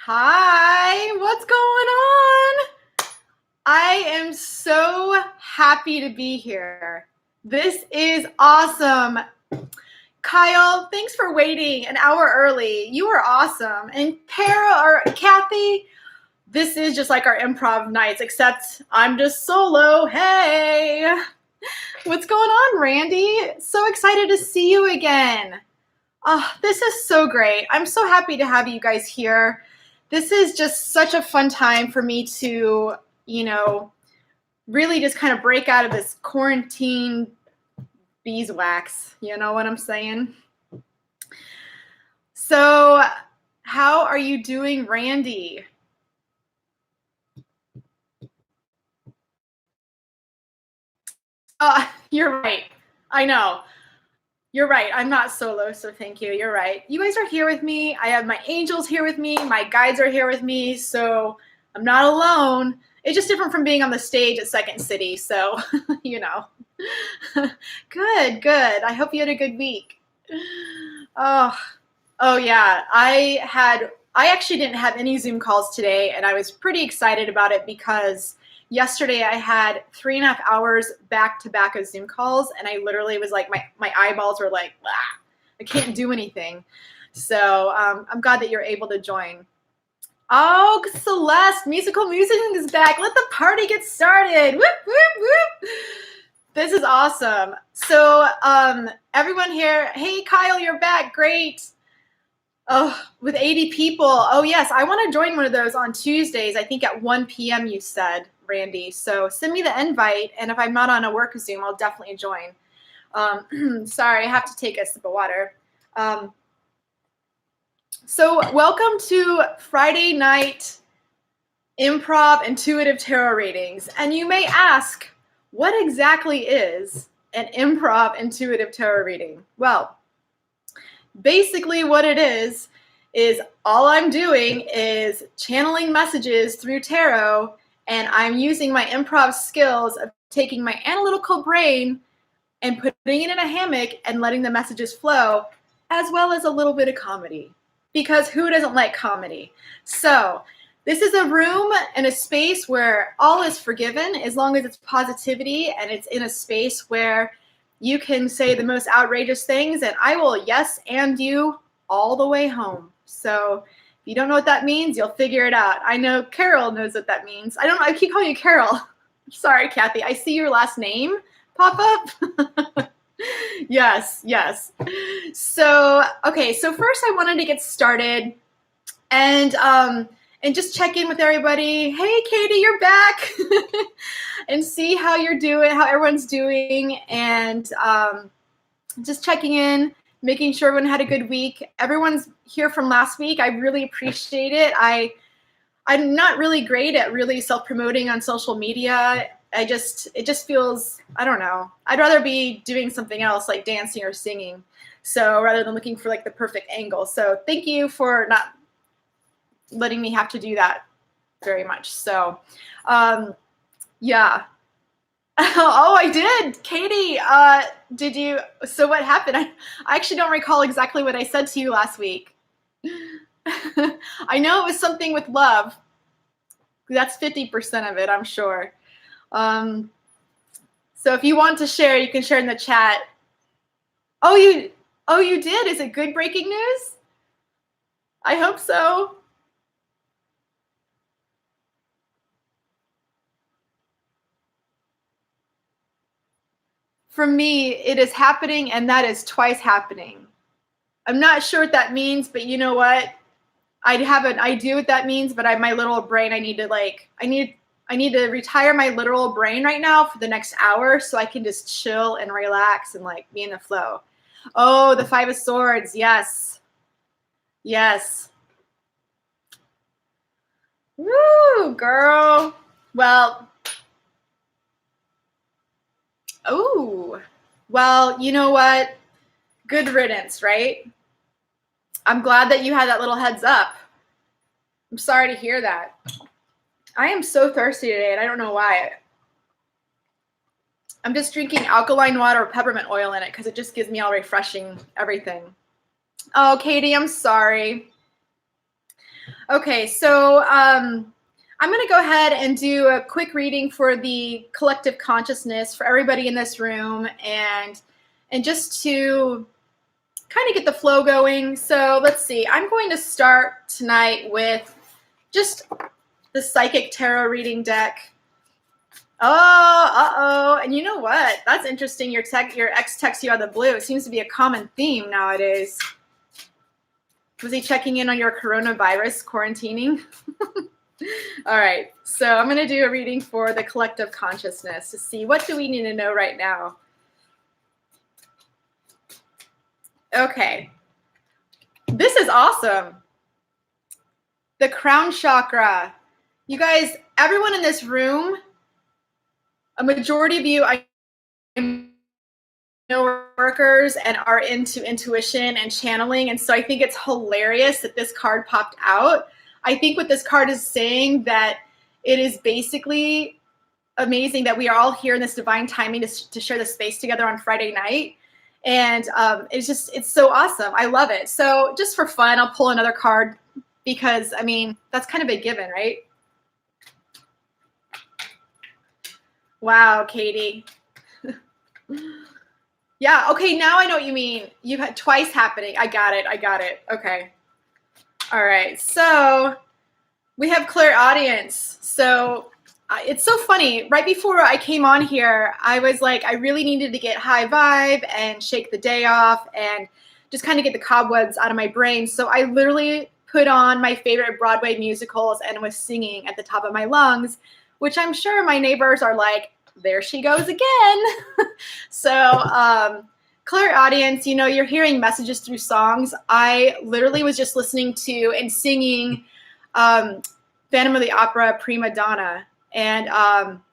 Hi, what's going on? I am so happy to be here. This is awesome. Kyle, thanks for waiting an hour early. You are awesome. And Kara or Kathy, this is just like our improv nights, except I'm just solo. Hey, what's going on, Randy? So excited to see you again. Oh, this is so great. I'm so happy to have you guys here. This is just such a fun time for me to, really just kind of break out of this quarantine beeswax. You know what I'm saying? So, how are you doing, Randy? You're right. I know. You're right. I'm not solo, so thank you. You're right. You guys are here with me. I have my angels here with me. My guides are here with me, so I'm not alone. It's just different from being on the stage at Second City, so, you know. Good. I hope you had a good week. Oh yeah. I actually didn't have any Zoom calls today, and I was pretty excited about it because yesterday I had 3.5 hours back to back of Zoom calls, and I literally was like, my eyeballs were like, ah, I can't do anything. So I'm glad that you're able to join. Oh, Celeste, musical music is back. Let the party get started. Whoop, whoop, whoop. This is awesome. So everyone here, hey, Kyle, you're back. Great. Oh, with 80 people. Oh, yes. I want to join one of those on Tuesdays, I think at 1 p.m. you said, Randy. So send me the invite, and if I'm not on a work Zoom, I'll definitely join. Sorry, I have to take a sip of water. So welcome to Friday night improv intuitive tarot readings. And you may ask, what exactly is an improv intuitive tarot reading? Well, basically what it is all I'm doing is channeling messages through tarot, and I'm using my improv skills of taking my analytical brain and putting it in a hammock and letting the messages flow, as well as a little bit of comedy. Because who doesn't like comedy? So this is a room and a space where all is forgiven as long as it's positivity, and it's in a space where you can say the most outrageous things, and I will yes and you all the way home. So if you don't know what that means, you'll figure it out. I know Carol knows what that means. I don't know. I keep calling you Carol. Sorry, Kathy. I see your last name pop up. Yes. So, okay. So first I wanted to get started and just check in with everybody. Hey, Katie, you're back. And see how you're doing, how everyone's doing, and just checking in, making sure everyone had a good week. Everyone's here from last week. I really appreciate it. I'm not really great at really self-promoting on social media. It just feels, I don't know. I'd rather be doing something else like dancing or singing. So rather than looking for like the perfect angle. So thank you for not letting me have to do that very much. So, yeah. Oh, I did. Katie, did you? So what happened? I actually don't recall exactly what I said to you last week. I know it was something with love. That's 50% of it, I'm sure. So if you want to share, you can share in the chat. Oh, you did? Is it good breaking news? I hope so. For me, it is happening, and that is twice happening. I'm not sure what that means, but you know what? I have an idea what that means, but my literal brain, I need to retire my literal brain right now for the next hour so I can just chill and relax and like be in the flow. Oh, the Five of Swords. Yes. Woo, girl. Well, you know what? Good riddance, right? I'm glad that you had that little heads up. I'm sorry to hear that. I am so thirsty today, and I don't know why. I'm just drinking alkaline water with peppermint oil in it because it just gives me all refreshing everything. Oh, Katie, I'm sorry. Okay, so I'm going to go ahead and do a quick reading for the collective consciousness for everybody in this room, and just to kind of get the flow going. So let's see. I'm going to start tonight with just the psychic tarot reading deck. Oh, and you know what? That's interesting. Your ex texts you out of the blue. It seems to be a common theme nowadays. Was he checking in on your coronavirus quarantining? All right, so I'm going to do a reading for the collective consciousness to see what do we need to know right now. Okay, this is awesome. The crown chakra. You guys, everyone in this room, a majority of you, I know, workers and are into intuition and channeling, and so I think it's hilarious that this card popped out. I think what this card is saying that it is basically amazing that we are all here in this divine timing to share the space together on Friday night. And it's so awesome. I love it. So just for fun, I'll pull another card because, I mean, that's kind of a given, right? Wow, Katie. Yeah, okay, now I know what you mean. You've had twice happening. I got it. Okay. All right, so we have clairaudience. So it's so funny. Right before I came on here, I was like, I really needed to get high vibe and shake the day off and just kind of get the cobwebs out of my brain. So I literally put on my favorite Broadway musicals and was singing at the top of my lungs, which I'm sure my neighbors are like, there she goes again. So clairaudience, you know, you're hearing messages through songs. I literally was just listening to and singing Phantom of the Opera Prima Donna. And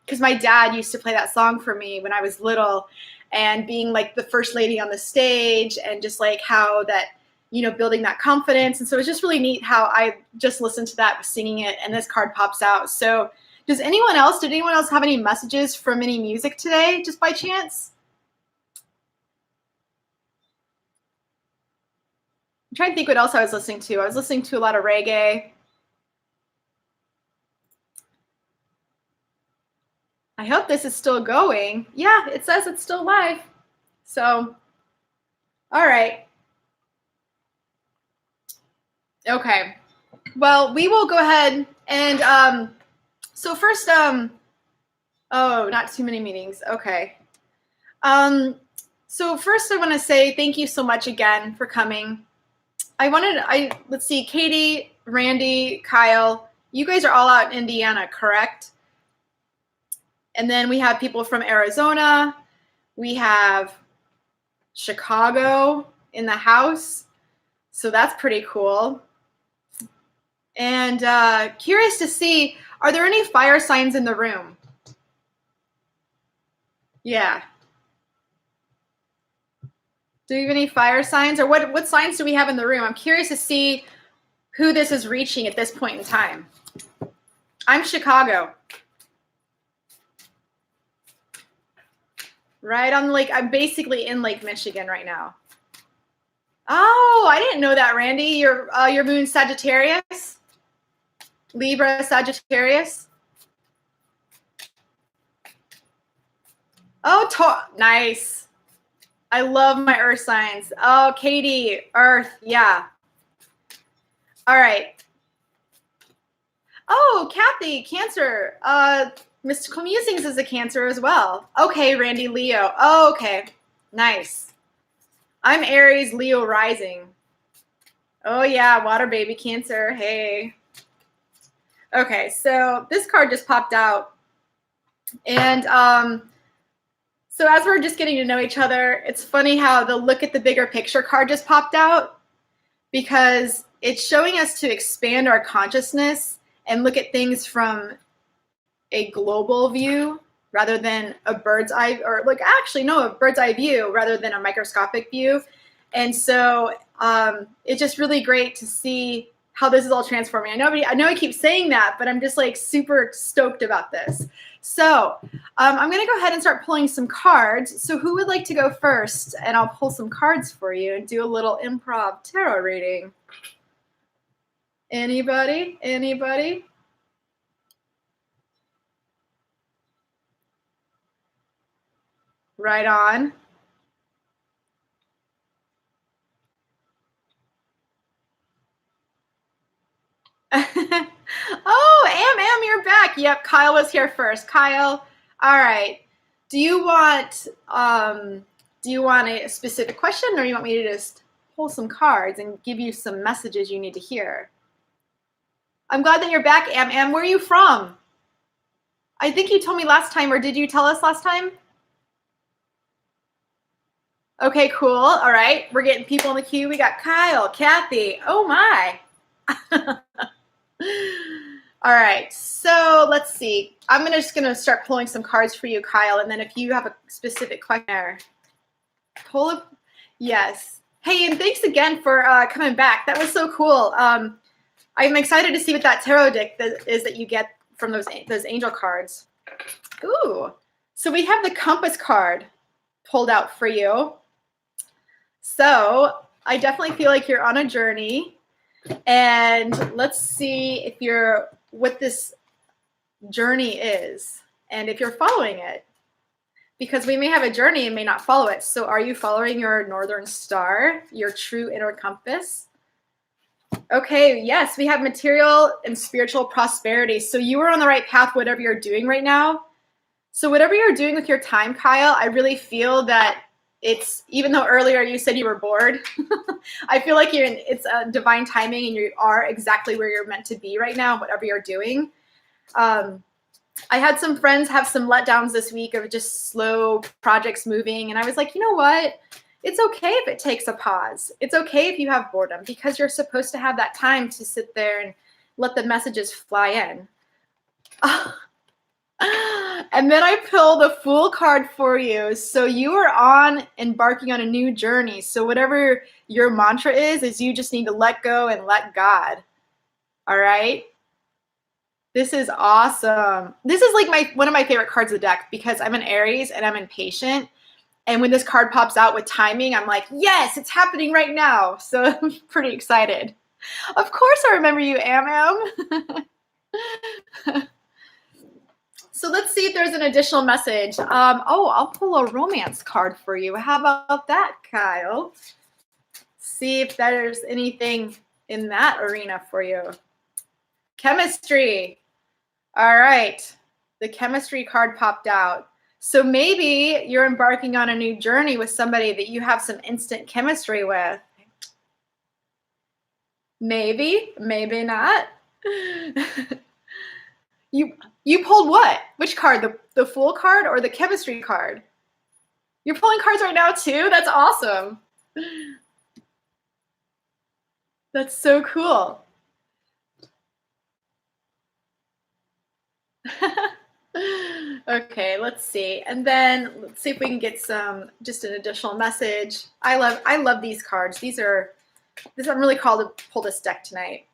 because my dad used to play that song for me when I was little, and being like the first lady on the stage and just like how that, you know, building that confidence. And so it's just really neat how I just listened to that, singing it, and this card pops out. So did anyone else have any messages from any music today, just by chance? I'm trying to think what else I was listening to. I was listening to a lot of reggae. I hope this is still going. Yeah, it says it's still live. So, all right. Okay. Well, we will go ahead and so first, oh, not too many meetings. Okay. So first I want to say thank you so much again for coming. Let's see, Katie, Randy, Kyle, you guys are all out in Indiana, correct? And then we have people from Arizona. We have Chicago in the house. So that's pretty cool. And curious to see, are there any fire signs in the room? Yeah. Do we have any fire signs, or what signs do we have in the room? I'm curious to see who this is reaching at this point in time. I'm Chicago. Right on the lake. I'm basically in Lake Michigan right now. Oh, I didn't know that, Randy. Your moon Sagittarius? Libra Sagittarius? Oh, nice. I love my earth signs. Oh, Katie, earth, yeah. All right. Oh, Kathy, Cancer. Mystical Musings is a Cancer as well. Okay, Randy, Leo. Oh, okay, nice. I'm Aries, Leo rising. Oh yeah, water baby, Cancer. Hey. Okay, so this card just popped out, and so as we're just getting to know each other, it's funny how the look at the bigger picture card just popped out, because it's showing us to expand our consciousness and look at things from a global view rather than a bird's eye, or like actually no, a bird's eye view rather than a microscopic view. And so it's just really great to see how this is all transforming. I know I keep saying that, but I'm just like super stoked about this. So I'm going to go ahead and start pulling some cards. So who would like to go first? And I'll pull some cards for you and do a little improv tarot reading. Anybody? Anybody? Right on. Oh, Am, you're back. Yep, Kyle was here first. Kyle, all right. Do you want a specific question, or you want me to just pull some cards and give you some messages you need to hear? I'm glad that you're back, Am. Where are you from? I think you told me last time, or did you tell us last time? Okay, cool. All right, we're getting people in the queue. We got Kyle, Kathy. Oh my. All right, so let's see. I'm just gonna start pulling some cards for you, Kyle, and then if you have a specific question, pull up. Yes. Hey, and thanks again for coming back. That was so cool. I'm excited to see what that tarot deck is that you get from those angel cards. Ooh. So we have the compass card pulled out for you. So I definitely feel like you're on a journey. And let's see if you're what this journey is and if you're following it. Because we may have a journey and may not follow it. So are you following your northern star, your true inner compass? Okay, yes, we have material and spiritual prosperity. So you are on the right path, whatever you're doing right now. So whatever you're doing with your time, Kyle, I really feel that it's, even though earlier you said you were bored, I feel like it's a divine timing and you are exactly where you're meant to be right now, whatever you're doing. I had some friends have some letdowns this week of just slow projects moving. And I was like, you know what? It's okay if it takes a pause. It's okay if you have boredom because you're supposed to have that time to sit there and let the messages fly in. And then I pulled the Fool card for you. So you are embarking on a new journey. So whatever your mantra is you just need to let go and let God. All right? This is awesome. This is like one of my favorite cards of the deck because I'm an Aries and I'm impatient. And when this card pops out with timing, I'm like, yes, it's happening right now. So I'm pretty excited. Of course I remember you, Am. So let's see if there's an additional message. I'll pull a romance card for you. How about that, Kyle? See if there's anything in that arena for you. Chemistry. All right. The chemistry card popped out. So maybe you're embarking on a new journey with somebody that you have some instant chemistry with. Maybe, maybe not. You pulled what? Which card? The Fool card or the chemistry card? You're pulling cards right now too? That's awesome. That's so cool. Okay, let's see. And then let's see if we can get just an additional message. I love these cards. I'm really called to pull this deck tonight.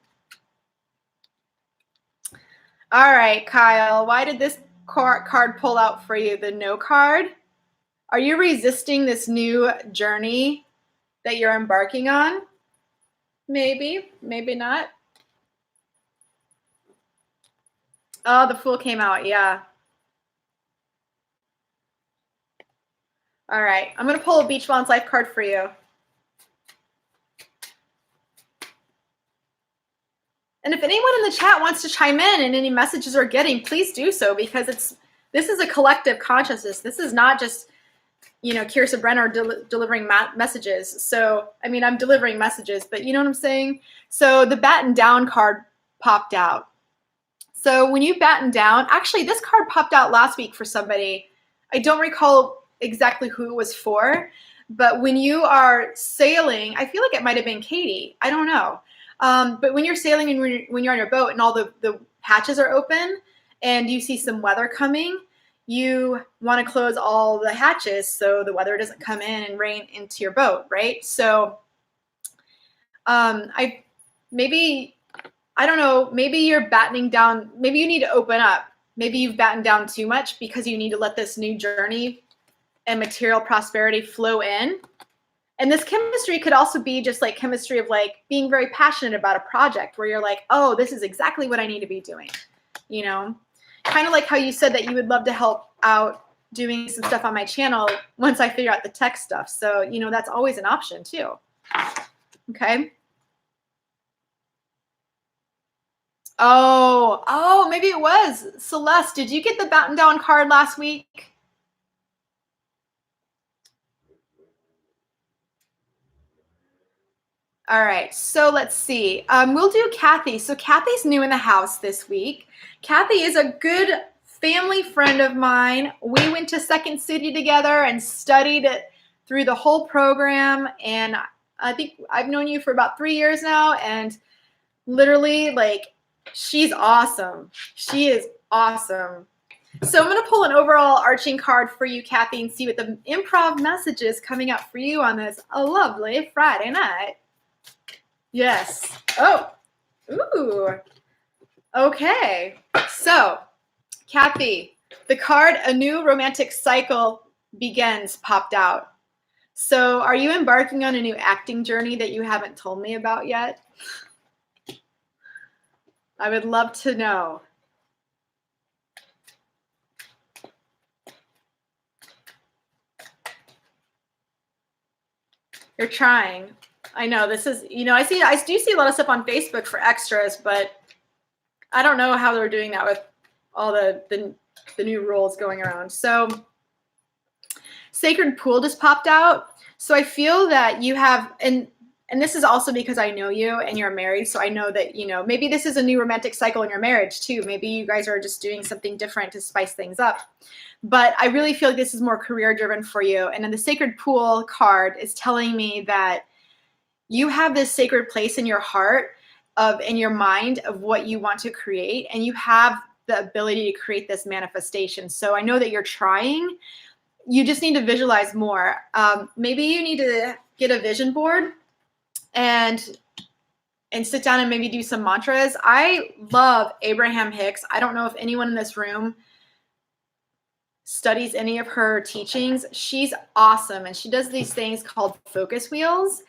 All right, Kyle, why did this card pull out for you? The No card? Are you resisting this new journey that you're embarking on? Maybe, maybe not. Oh, the Fool came out, yeah. All right, I'm going to pull a Beach Balance Life card for you. And if anyone in the chat wants to chime in and any messages we're getting, please do so because this is a collective consciousness. This is not just, Kiersa Brenner delivering messages. So, I mean, I'm delivering messages, but you know what I'm saying? So the Batten Down card popped out. So when you batten down, actually this card popped out last week for somebody. I don't recall exactly who it was for, but when you are sailing, I feel like it might have been Katie. I don't know. But when you're sailing and when you're on your boat and all the hatches are open and you see some weather coming, you want to close all the hatches so the weather doesn't come in and rain into your boat, right? So I don't know, maybe you're battening down, maybe you need to open up. Maybe you've battened down too much because you need to let this new journey and material prosperity flow in. And this chemistry could also be just like chemistry of like being very passionate about a project where you're like, oh, this is exactly what I need to be doing. You know, kind of like how you said that you would love to help out doing some stuff on my channel once I figure out the tech stuff. So, you know, that's always an option too. Okay. Oh, maybe it was. Celeste, did you get the Batten Down card last week? All right, so let's see. We'll do Kathy. So Kathy's new in the house this week. Kathy is a good family friend of mine. We went to Second City together and studied it through the whole program. And I think I've known you for about 3 years now. And literally, like, she's awesome. She is awesome. So I'm going to pull an overall arching card for you, Kathy, and see what the improv message is coming up for you on this lovely Friday night. Yes. Oh. Ooh. Okay. So, Kathy, the card A New Romantic Cycle Begins popped out. So, are you embarking on a new acting journey that you haven't told me about yet? I would love to know. You're trying. I know this is, you know, I do see a lot of stuff on Facebook for extras, but I don't know how they're doing that with all the new rules going around. So Sacred Pool just popped out. So I feel that you have, and this is also because I know you and you're married. So I know that, you know, maybe this is a new romantic cycle in your marriage too. Maybe you guys are just doing something different to spice things up. But I really feel like this is more career driven for you. And then the Sacred Pool card is telling me that you have this sacred place in your heart in your mind of what you want to create, and you have the ability to create this manifestation. So I know that you're trying. You just need to visualize more. Maybe you need to get a vision board and sit down and maybe do some mantras. I love Abraham Hicks. I don't know if anyone in this room studies any of her teachings. She's awesome, and she does these things called focus wheels.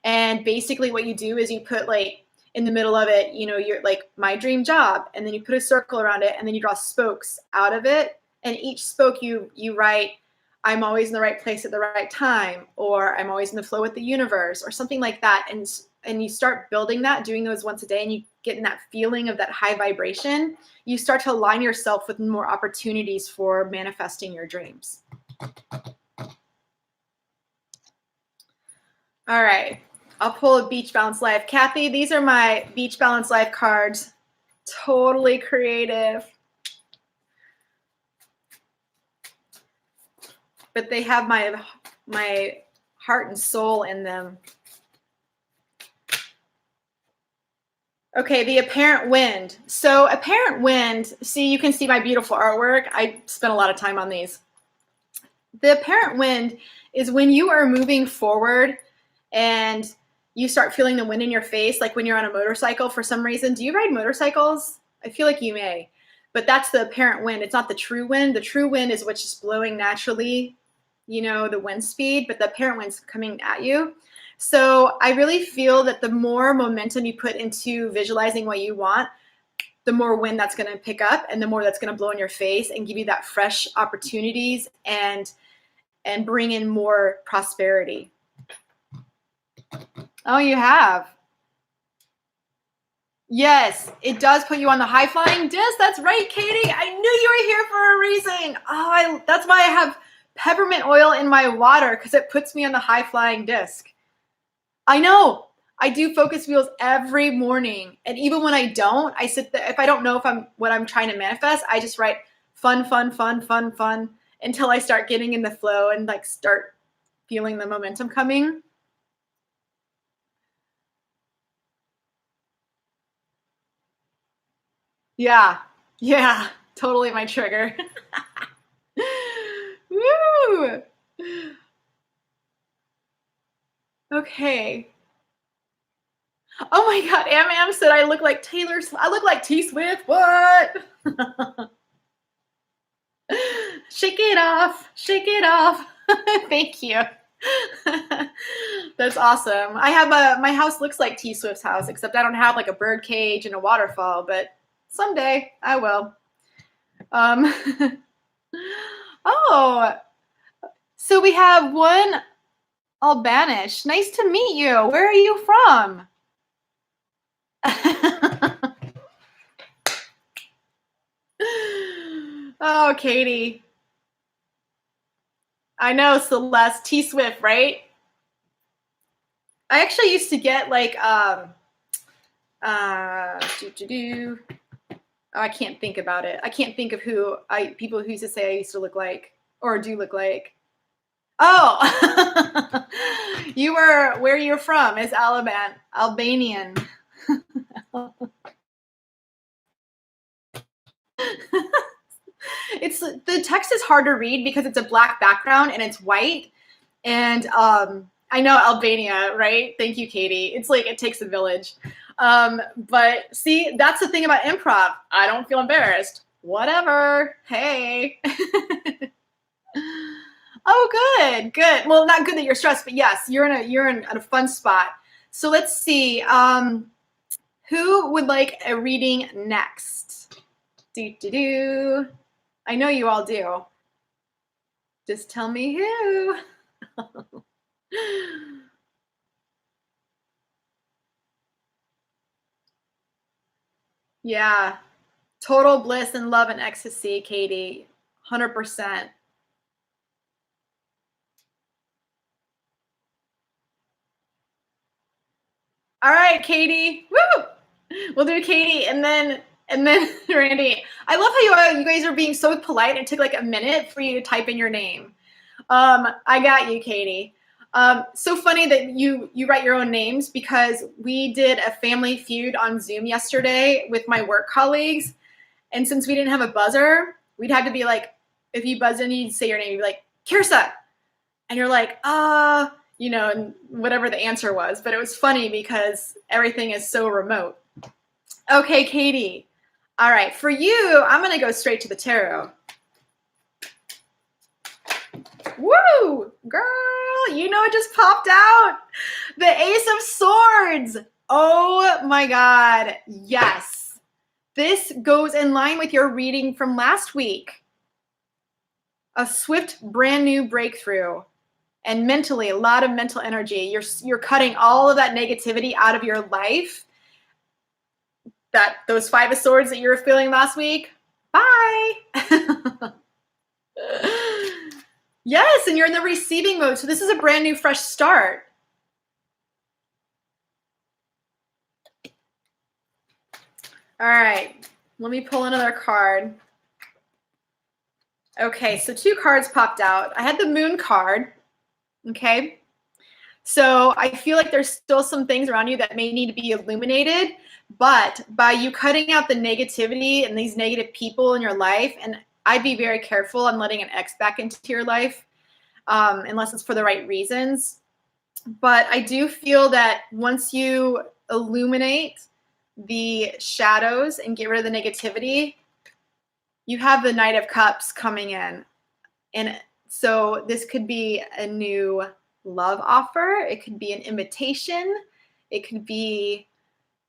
And basically what you do is you put like in the middle of it, you know, you're like my dream job, and then you put a circle around it, and then you draw spokes out of it. And each spoke you write, I'm always in the right place at the right time, or I'm always in the flow with the universe, or something like that. And you start building that, doing those once a day, and you get in that feeling of that high vibration. You start to align yourself with more opportunities for manifesting your dreams. All right, I'll pull a Beach Balance Life. Kathy, these are my Beach Balance Life cards. Totally creative. But they have my heart and soul in them. Okay, the apparent wind. So apparent wind, see, you can see my beautiful artwork. I spent a lot of time on these. The apparent wind is when you are moving forward and you start feeling the wind in your face, like when you're on a motorcycle for some reason. Do you ride motorcycles? I feel like you may, but that's the apparent wind. It's not the true wind. The true wind is what's just blowing naturally, you know, the wind speed, but the apparent wind's coming at you. So I really feel that the more momentum you put into visualizing what you want, the more wind that's going to pick up, and the more that's going to blow in your face and give you that fresh opportunities and bring in more prosperity. Oh, you have. Yes, it does put you on the high flying disc. That's right, Katie. I knew you were here for a reason. Oh, that's why I have peppermint oil in my water, because it puts me on the high flying disc. I know. I do focus wheels every morning. And even when I don't, I sit there. If I don't know what I'm trying to manifest, I just write fun, fun, fun, fun, fun until I start getting in the flow and like start feeling the momentum coming. Yeah. Yeah. Totally my trigger. Woo! Okay. Oh my God, Am said I look like I look like T Swift. What? Shake it off. Shake it off. Thank you. That's awesome. I have my house looks like T Swift's house, except I don't have like a bird cage and a waterfall, but someday I will. Um, oh, so we have one Albanish. Nice to meet you. Where are you from? Oh, Katie. I know, Celeste. T Swift, right? I actually used to get like oh, I can't think about it. I can't think of people who used to say I used to look like or do look like. Oh, where you're from is Albanian. The text is hard to read because it's a black background and it's white. And I know Albania, right? Thank you, Katie. It's like it takes a village. But see, that's the thing about improv. I don't feel embarrassed. Whatever. Hey. Oh, good, good. Well, not good that you're stressed, but yes, you're in a fun spot. So let's see. Who would like a reading next? I know you all do. Just tell me who. Yeah. Total bliss and love and ecstasy, Katie. 100%. All right, Katie. Woo! We'll do Katie and then Randy. I love how you guys are being so polite. It took like a minute for you to type in your name. I got you, Katie. So funny that you write your own names because we did a family feud on Zoom yesterday with my work colleagues. And since we didn't have a buzzer, we'd have to be like, if you buzz in, you'd say your name, you'd be like, Kiersa. And you're like, and whatever the answer was. But it was funny because everything is so remote. Okay, Katie. All right, for you, I'm going to go straight to the tarot. Woo! Girl, it just popped out. The Ace of Swords. Oh my God. Yes. This goes in line with your reading from last week. A swift, brand new breakthrough. And mentally, a lot of mental energy. You're cutting all of that negativity out of your life. Those Five of Swords that you were feeling last week. Bye. Yes, and you're in the receiving mode. So this is a brand new, fresh start. All right, let me pull another card. Okay, so 2 cards popped out. I had the Moon card, okay? So I feel like there's still some things around you that may need to be illuminated, but by you cutting out the negativity and these negative people in your life, and I'd be very careful on letting an ex back into your life, unless it's for the right reasons. But I do feel that once you illuminate the shadows and get rid of the negativity, you have the Knight of Cups coming in. And so this could be a new love offer. It could be an invitation. It could be,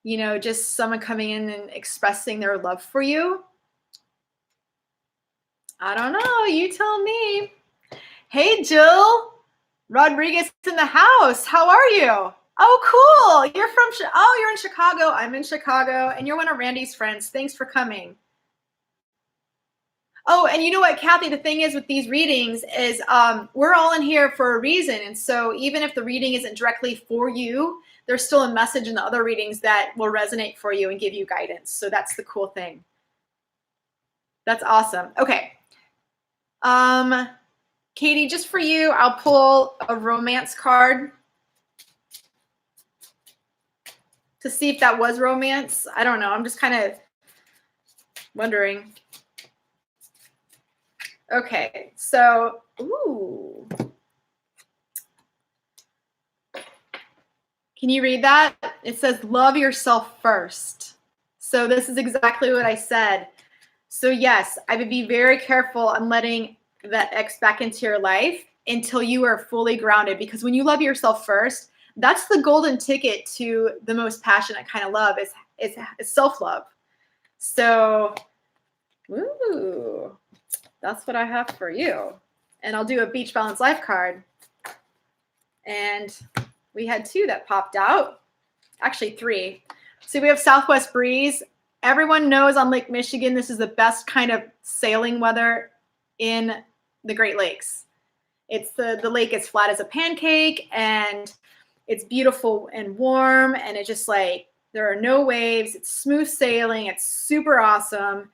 just someone coming in and expressing their love for you. I don't know. You tell me. Hey, Jill Rodriguez in the house. How are you? Oh, cool. You're in Chicago. I'm in Chicago, and you're one of Randy's friends. Thanks for coming. Oh, and you know what, Kathy, the thing is with these readings is we're all in here for a reason. And so even if the reading isn't directly for you, there's still a message in the other readings that will resonate for you and give you guidance. So that's the cool thing. That's awesome. Okay. Katie, just for you, I'll pull a romance card to see if that was romance. I don't know. I'm just kind of wondering. Okay, so, ooh. Can you read that? It says, love yourself first. So this is exactly what I said. So yes, I would be very careful on letting that ex back into your life. until you are fully grounded. Because when you love yourself first, that's the golden ticket to the most passionate kind of love is self-love. So, ooh, that's what I have for you. And I'll do a beach balance life card. And we had 2 that popped out. Actually 3. So we have Southwest Breeze. Everyone knows on Lake Michigan, this is the best kind of sailing weather in the Great Lakes. It's the lake is flat as a pancake, and it's beautiful and warm, and it's just like there are no waves. It's smooth sailing. It's super awesome.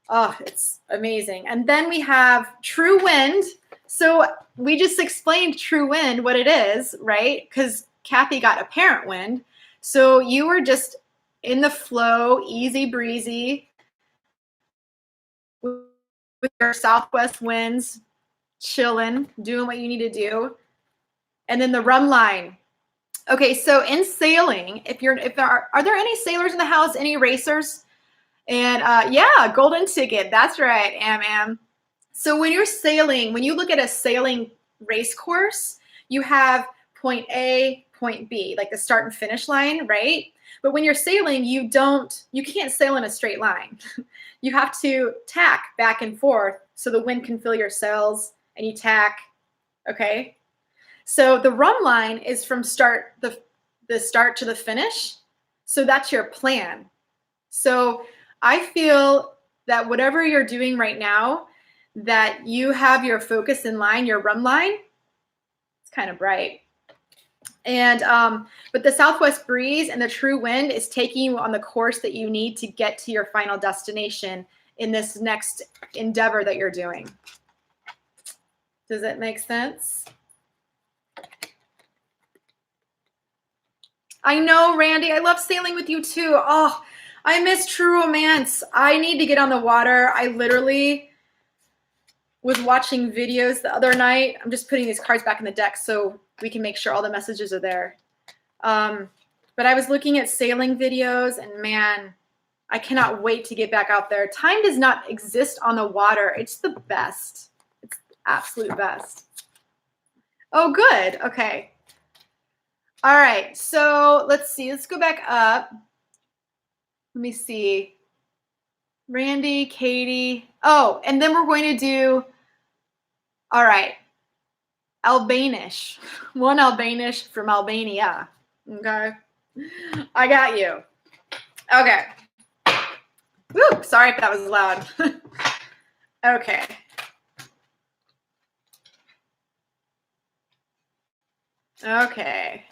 Oh, it's amazing. And then we have True Wind. So we just explained True Wind, what it is, right? Because Kathy got Apparent Wind. So you were just in the flow, easy breezy, with your southwest winds, chilling, doing what you need to do. And then the rum line. Okay, so in sailing, are there any sailors in the house, any racers? And yeah, golden ticket. That's right, Am. So when you're sailing, when you look at a sailing race course, you have point A, point B, like the start and finish line, right? But when you're sailing, you can't sail in a straight line. You have to tack back and forth so the wind can fill your sails, and you tack, okay? So the rum line is from the start to the finish. So that's your plan. So I feel that whatever you're doing right now, that you have your focus in line, your rum line. It's kind of bright. And but the Southwest Breeze and the True Wind is taking you on the course that you need to get to your final destination in this next endeavor that you're doing. Does that make sense? I know, Randy. I love sailing with you too. Oh, I miss true romance. I need to get on the water. I literally was watching videos the other night. I'm just putting these cards back in the deck so we can make sure all the messages are there. But I was looking at sailing videos, and man, I cannot wait to get back out there. Time does not exist on the water. It's the best. It's the absolute best. Oh, good. Okay. All right. So let's see. Let's go back up. Let me see. Randy, Katie. Oh, and then we're going to do, all right, Albanish. One Albanish from Albania. Okay. I got you. Okay. Woo, sorry if that was loud. Okay. Okay.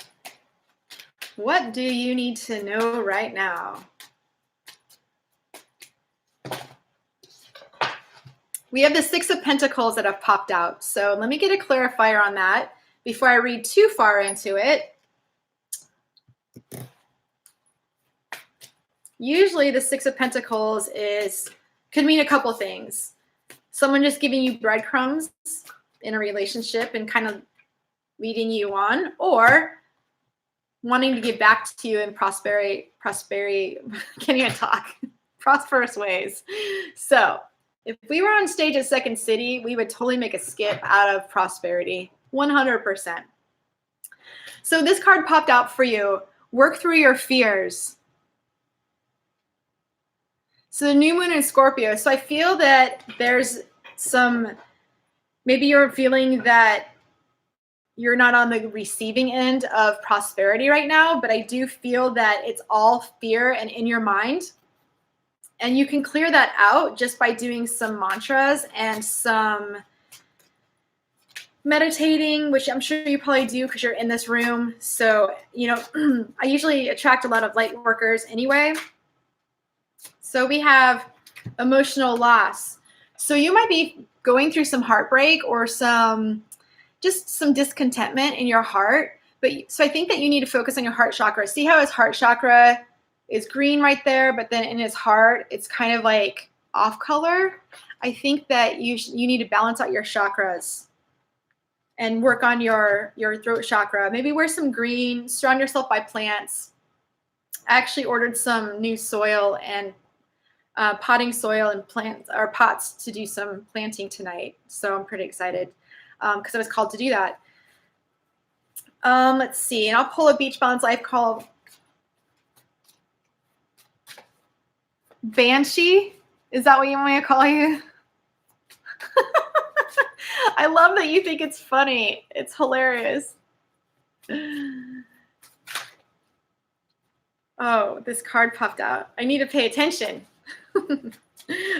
What do you need to know right now? We have the Six of Pentacles that have popped out. So let me get a clarifier on that before I read too far into it. Usually the Six of Pentacles could mean a couple things. Someone just giving you breadcrumbs in a relationship and kind of leading you on, or wanting to give back to you in prosperity, can't even talk, prosperous ways. So if we were on stage at Second City, we would totally make a skit out of prosperity, 100%. So this card popped out for you. Work through your fears. So the new moon in Scorpio. So I feel that there's maybe you're feeling that you're not on the receiving end of prosperity right now, but I do feel that it's all fear and in your mind. And you can clear that out just by doing some mantras and some meditating, which I'm sure you probably do because you're in this room. So, I usually attract a lot of light workers anyway. So we have emotional loss. So you might be going through some heartbreak or some discontentment in your heart. So I think that you need to focus on your heart chakra. See how his heart chakra is green right there, but then in his heart, it's kind of like off color. I think that you need to balance out your chakras and work on your throat chakra. Maybe wear some green, surround yourself by plants. I actually ordered some new soil and potting soil and pots to do some planting tonight. So I'm pretty excited. because I was called to do that. Let's see, and I'll pull a beach balance life called Banshee. Is that what you want me to call you? I love that you think it's funny. It's hilarious. Oh, this card popped out. I need to pay attention.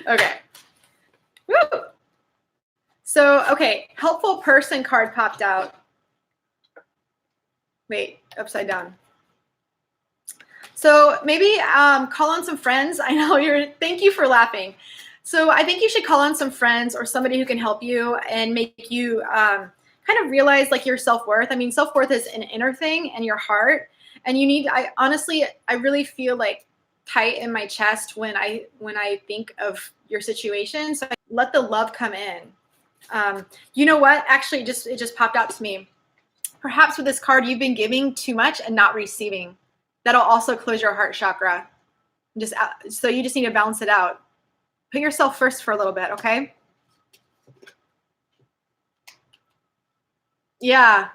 Okay. Woo! So, okay, helpful person card popped out. Wait, upside down. So maybe call on some friends. I know thank you for laughing. So I think you should call on some friends or somebody who can help you and make you kind of realize like your self-worth. I mean, self-worth is an inner thing and your heart. And I honestly really feel like tight in my chest when I think of your situation. So let the love come in. You know what? Actually, it just popped out to me. Perhaps with this card, you've been giving too much and not receiving. That'll also close your heart chakra. So you just need to balance it out. Put yourself first for a little bit, okay? Yeah.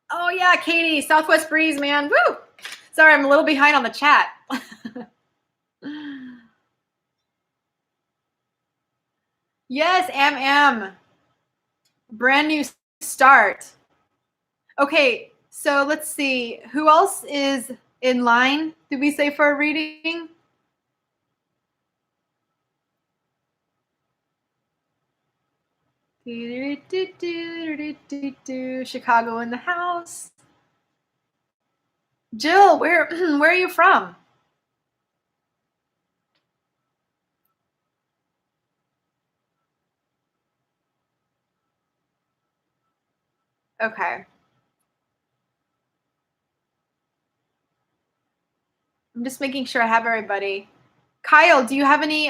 Oh yeah, Katie, Southwest Breeze, man. Woo! Sorry, I'm a little behind on the chat. Yes, Am. Brand new start. Okay, so let's see. Who else is in line, did we say, for a reading? Chicago in the house. Jill, where are you from? Okay. I'm just making sure I have everybody. Kyle, do you have any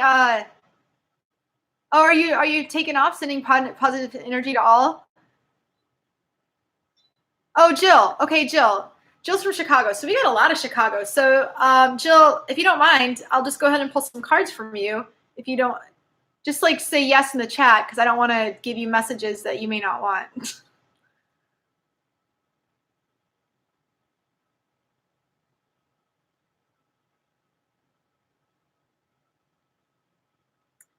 oh, are you taking off, sending positive energy to all? Oh, Jill. Okay, Jill. Jill's from Chicago. So we got a lot of Chicago. So Jill, if you don't mind, I'll just go ahead and pull some cards from you. If you don't, just like say yes in the chat, because I don't want to give you messages that you may not want.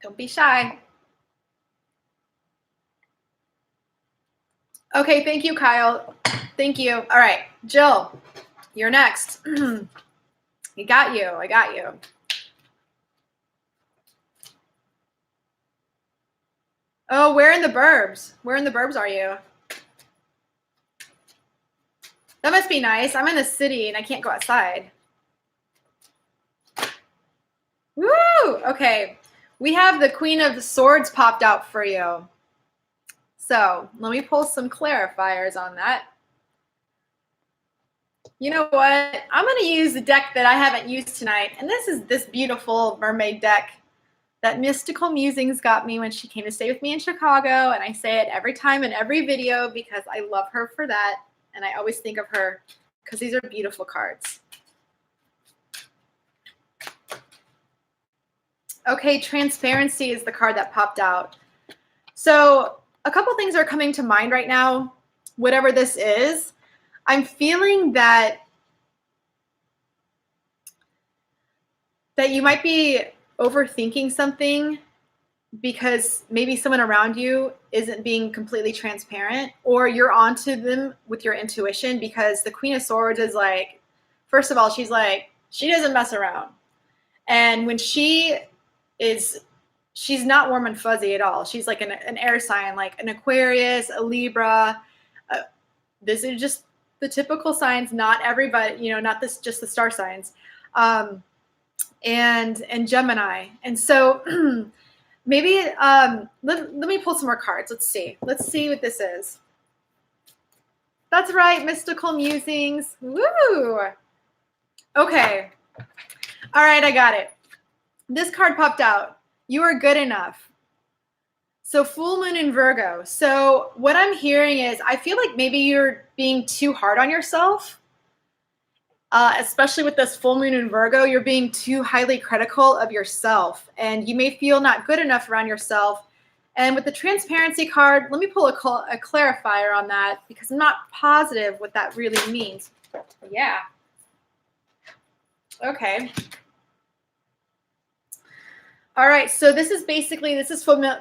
Don't be shy. Okay, thank you, Kyle. Thank you. All right, Jill, you're next. I got you. Oh, where in the burbs? Where in the burbs are you? That must be nice. I'm in the city and I can't go outside. Woo! Okay. We have the Queen of Swords popped out for you. So let me pull some clarifiers on that. You know what? I'm going to use the deck that I haven't used tonight. And this is this beautiful mermaid deck that Mystical Musings got me when she came to stay with me in Chicago. And I say it every time in every video because I love her for that. And I always think of her because these are beautiful cards. Okay, transparency is the card that popped out. So a couple things are coming to mind right now, whatever this is. I'm feeling that you might be overthinking something because maybe someone around you isn't being completely transparent, or you're onto them with your intuition, because the Queen of Swords is like, first of all, she's like, she doesn't mess around. And when she's not warm and fuzzy at all. She's like an air sign, like an Aquarius, a Libra. This is just the typical signs, not everybody, not just the star signs. And Gemini. And so maybe let me pull some more cards. Let's see what this is. That's right, Mystical Musings. Woo! Okay. All right, I got it. This card popped out. You are good enough. So full moon in Virgo. So what I'm hearing is, I feel like maybe you're being too hard on yourself. Especially with this full moon in Virgo, you're being too highly critical of yourself, and you may feel not good enough around yourself. And with the transparency card, let me pull a clarifier on that because I'm not positive what that really means. Yeah. Okay. All right, so this is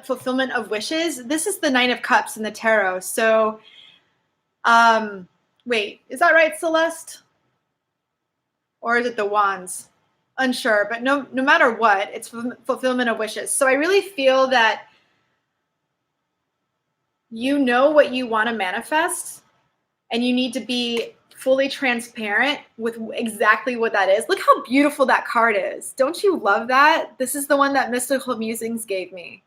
fulfillment of wishes. This is the Nine of Cups in the tarot. So, wait, is that right, Celeste? Or is it the Wands? Unsure, but no matter what, it's fulfillment of wishes. So I really feel that you know what you want to manifest, and you need to be fully transparent with exactly what that is. Look how beautiful that card is. Don't you love that? This is the one that Mystical Musings gave me.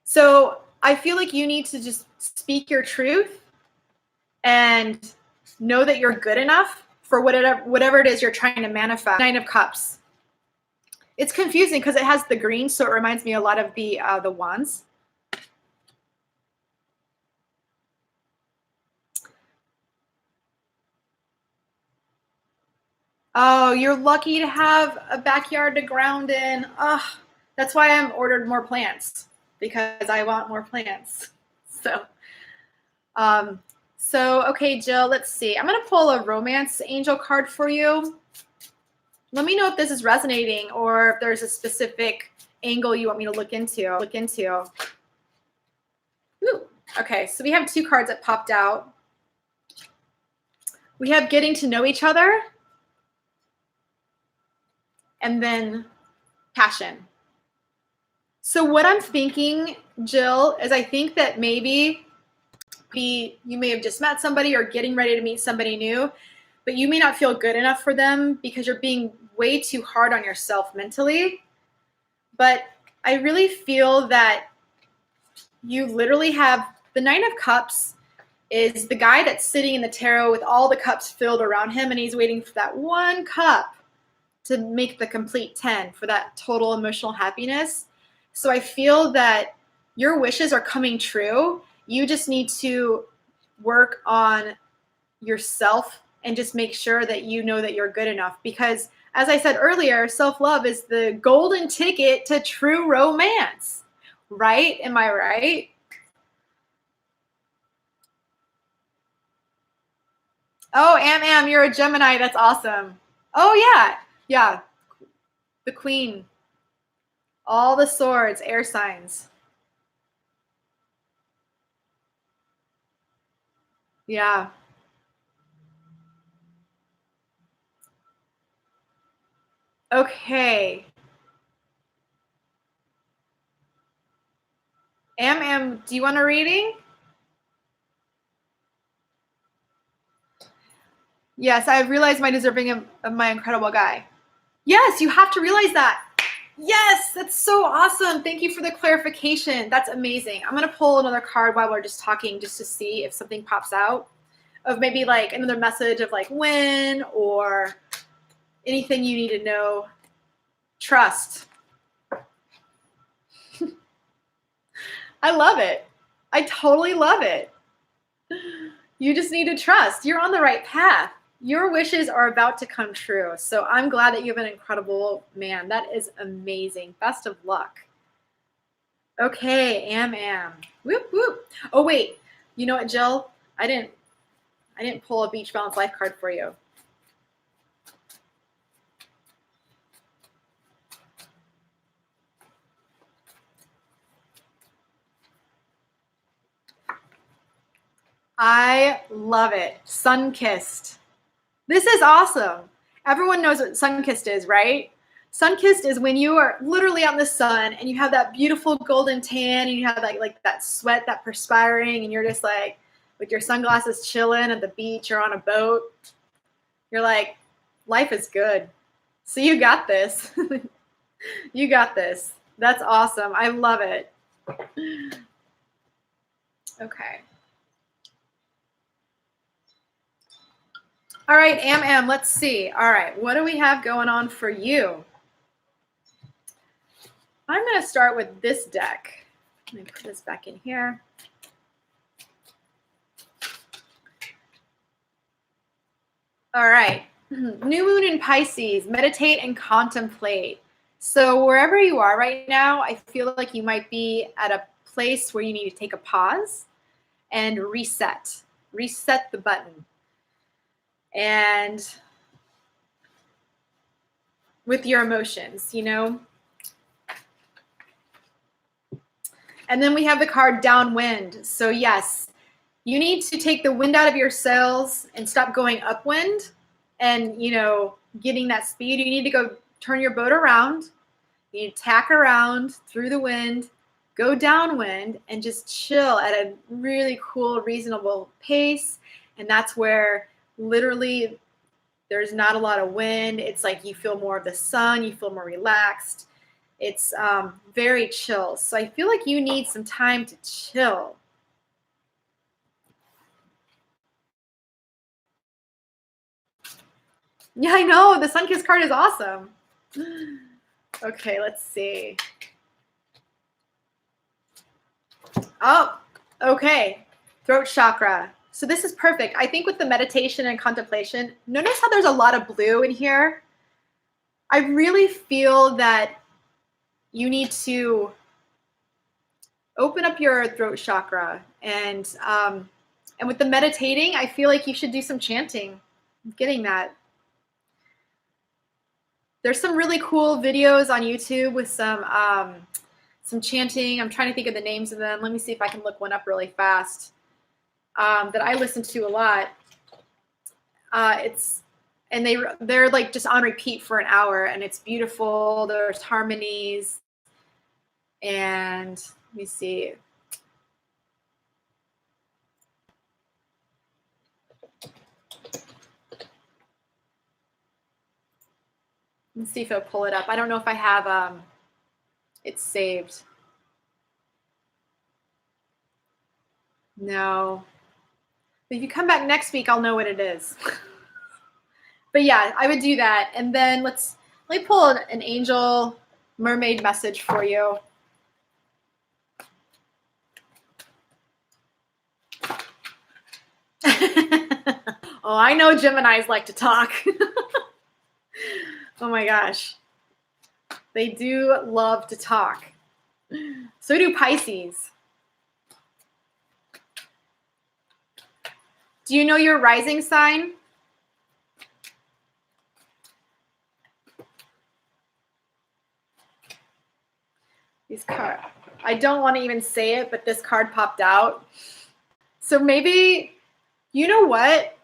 So I feel like you need to just speak your truth and know that you're good enough for whatever it is you're trying to manifest. Nine of Cups. It's confusing because it has the green, so it reminds me a lot of the Wands. Oh, you're lucky to have a backyard to ground in. Oh, that's why I'm ordered more plants, because I want more plants. So okay, Jill, let's see. I'm gonna pull a romance angel card for you. Let me know if this is resonating or if there's a specific angle you want me to look into. Ooh, okay, so we have two cards that popped out. We have getting to know each other, and then passion. So what I'm thinking, Jill, is I think that maybe you may have just met somebody or getting ready to meet somebody new, but you may not feel good enough for them because you're being way too hard on yourself mentally. But I really feel that you literally have the Nine of Cups is the guy that's sitting in the tarot with all the cups filled around him, and he's waiting for that one cup to make the complete 10 for that total emotional happiness. So I feel that your wishes are coming true. You just need to work on yourself and just make sure that you know that you're good enough. Because as I said earlier, self-love is the golden ticket to true romance, right? Am I right? Oh, Am, you're a Gemini. That's awesome. Oh, yeah. Yeah. The Queen. All the swords, air signs. Yeah. Okay. Am, do you want a reading? Yes, I realize my deserving of my incredible guy. Yes, you have to realize that. Yes, that's so awesome. Thank you for the clarification. That's amazing. I'm going to pull another card while we're just talking just to see if something pops out of maybe like another message of like when or anything you need to know. Trust. I love it. I totally love it. You just need to trust. You're on the right path. Your wishes are about to come true. So I'm glad that you have an incredible man. That is amazing. Best of luck. Okay, Am. Whoop whoop. Oh wait. You know what, Jill? I didn't pull a Beach Balance Life card for you. I love it. Sun-kissed. This is awesome. Everyone knows what sun-kissed is, right? Sun-kissed is when you are literally out in the sun and you have that beautiful golden tan and you have like that sweat, that perspiring, and you're just like with your sunglasses chilling at the beach or on a boat. You're like, life is good. So you got this. You got this. That's awesome. I love it. Okay. All right, Am, let's see. All right, what do we have going on for you? I'm going to start with this deck. Let me put this back in here. All right. New moon in Pisces, meditate and contemplate. So wherever you are right now, I feel like you might be at a place where you need to take a pause and reset the button. And with your emotions, And then we have the card downwind. So yes, you need to take the wind out of your sails and stop going upwind and, getting that speed. You need to go turn your boat around. You need to tack around through the wind, go downwind, and just chill at a really cool, reasonable pace. And that's where literally there's not a lot of wind. It's like you feel more of the sun, you feel more relaxed. It's very chill. So I feel like you need some time to chill. Yeah, I know. The sun-kissed card is awesome. Okay, let's see. Oh, okay. Throat chakra. So this is perfect. I think with the meditation and contemplation, notice how there's a lot of blue in here? I really feel that you need to open up your throat chakra. And with the meditating, I feel like you should do some chanting. I'm getting that. There's some really cool videos on YouTube with some chanting. I'm trying to think of the names of them. Let me see if I can look one up really fast. That I listen to a lot. They're like just on repeat for an hour, and it's beautiful. There's harmonies, and let me see. Let's see if I'll pull it up. I don't know if I have it saved. No. If you come back next week, I'll know what it is. But yeah, I would do that. And then let me pull an angel mermaid message for you. Oh, I know Geminis like to talk. Oh my gosh. They do love to talk. So do Pisces. Do you know your rising sign? These cards. I don't want to even say it, but this card popped out. So maybe, you know what?